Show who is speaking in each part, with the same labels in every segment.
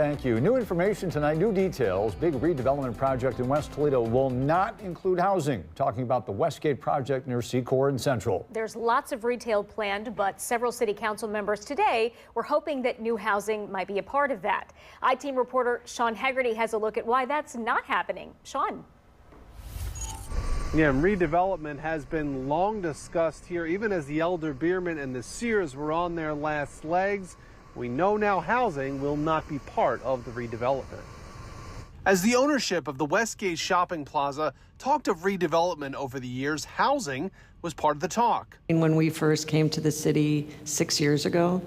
Speaker 1: Thank you. New information tonight, new details. Big redevelopment project in West Toledo will not include housing. Talking about the Westgate project near Secor and Central.
Speaker 2: There's lots of retail planned, but several city council members today were hoping that new housing might be a part of that. I-Team reporter Sean Haggerty has a look at why that's not happening. Sean.
Speaker 3: Yeah, redevelopment has been long discussed here, even as the Elder Beerman and the Sears were on their last legs. We know now housing will not be part of the redevelopment. As the ownership of the Westgate shopping plaza talked of redevelopment over the years, housing was part of the talk.
Speaker 4: When we first came to the city 6 years ago,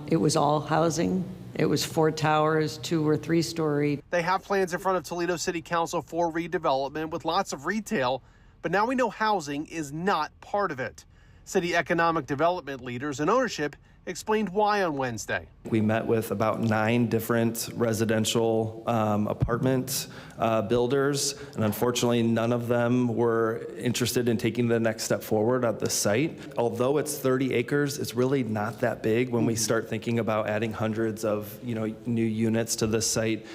Speaker 4: it was all housing. It was 4 towers, 2 or 3 story.
Speaker 3: They have plans in front of Toledo City Council for redevelopment with lots of retail, but now we know housing is not part of it. City economic development leaders and ownership explained why on Wednesday.
Speaker 5: We met with about 9 different residential apartment builders, and unfortunately none of them were interested in taking the next step forward at the site. Although it's 30 acres, it's really not that big when we start thinking about adding hundreds of new units to this site.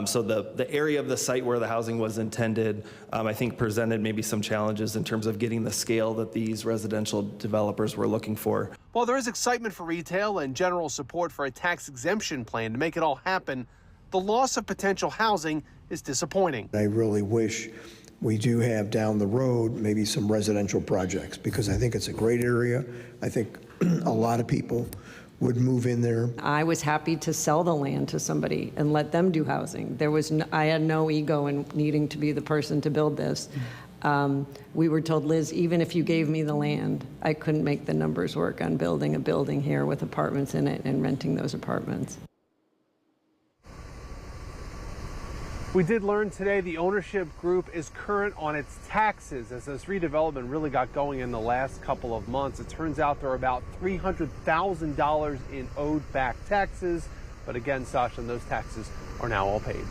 Speaker 5: So the area of the site where the housing was intended, I think presented maybe some challenges in terms of getting the scale that these residential developers were looking for.
Speaker 3: While there is excitement for retail and general support for a tax exemption plan to make it all happen, the loss of potential housing is disappointing.
Speaker 6: I really wish we do have down the road maybe some residential projects, because I think it's a great area. I think a lot of people would move in there.
Speaker 4: I was happy to sell the land to somebody and let them do housing. I had no ego in needing to be the person to build this. We were told, Liz, even if you gave me the land, I couldn't make the numbers work on building a building here with apartments in it and renting those apartments.
Speaker 3: We did learn today the ownership group is current on its taxes as this redevelopment really got going in the last couple of months. It turns out there are about $300,000 in owed back taxes. But again, Sasha, those taxes are now all paid.